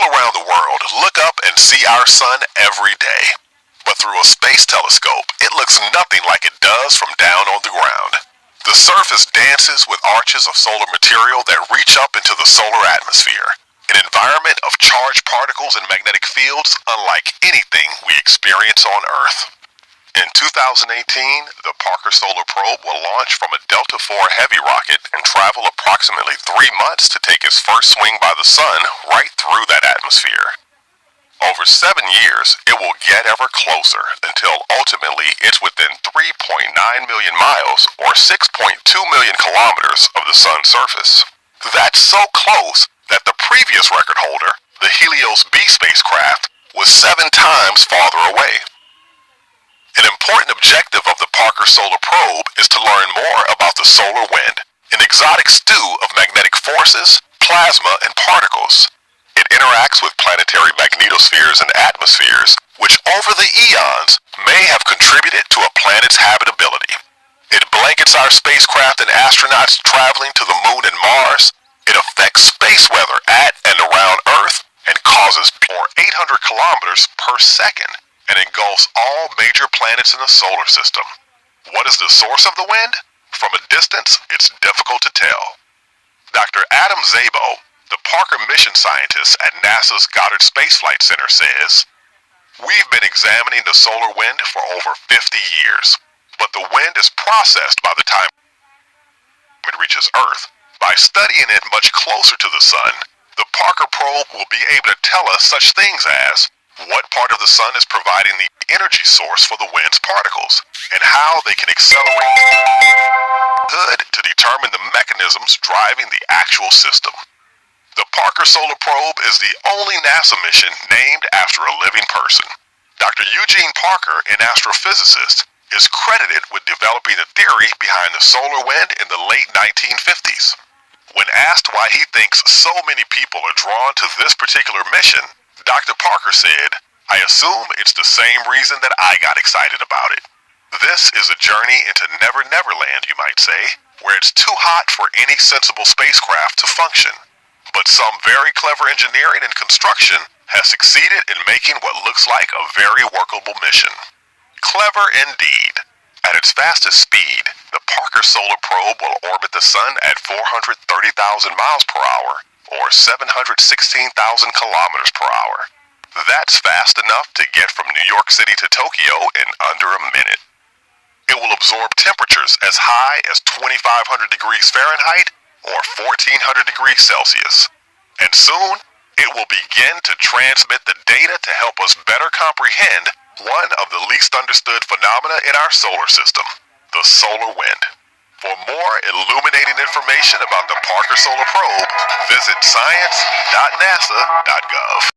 around the world look up and see our sun every day. But through a space telescope, it looks nothing like it does from down on the ground. The surface dances with arches of solar material that reach up into the solar atmosphere, an environment of charged particles and magnetic fields unlike anything we experience on Earth. In 2018, the Parker Solar Probe will launch from a Delta IV Heavy rocket and travel approximately 3 months to take its first swing by the sun right through that atmosphere. Over 7 years, it will get ever closer until ultimately it's within 3.9 million miles or 6.2 million kilometers of the sun's surface. That's so close that the previous record holder, the Helios B spacecraft, was 7 times farther away. An important objective of the Parker Solar Probe is to learn more about the solar wind, an exotic stew of magnetic forces, plasma, and particles. It interacts with planetary magnetospheres and atmospheres, which over the eons may have contributed to a planet's habitability. It blankets our spacecraft and astronauts traveling to the Moon and Mars. It affects space weather at and around Earth and causes over 800 kilometers per second and engulfs all major planets in the solar system. What is the source of the wind? From a distance, it's difficult to tell. Dr. Adam Szabo, the Parker mission scientist at NASA's Goddard Space Flight Center, says, "We've been examining the solar wind for over 50 years, but the wind is processed by the time it reaches Earth. By studying it much closer to the sun, the Parker probe will be able to tell us such things as what part of the sun is providing the energy source for the wind's particles, and how they can accelerate to determine the mechanisms driving the actual system." The Parker Solar Probe is the only NASA mission named after a living person. Dr. Eugene Parker, an astrophysicist, is credited with developing the theory behind the solar wind in the late 1950s. When asked why he thinks so many people are drawn to this particular mission, Dr. Parker said, "I assume it's the same reason that I got excited about it. This is a journey into Never Never Land, you might say, where it's too hot for any sensible spacecraft to function. But some very clever engineering and construction has succeeded in making what looks like a very workable mission." Clever indeed. At its fastest speed, the Parker Solar Probe will orbit the sun at 430,000 miles per hour, or 716,000 kilometers per hour. That's fast enough to get from New York City to Tokyo in under a minute. It will absorb temperatures as high as 2,500 degrees Fahrenheit or 1,400 degrees Celsius. And soon, it will begin to transmit the data to help us better comprehend one of the least understood phenomena in our solar system, the solar wind. For more illuminating information about the Parker Solar Probe, visit science.nasa.gov.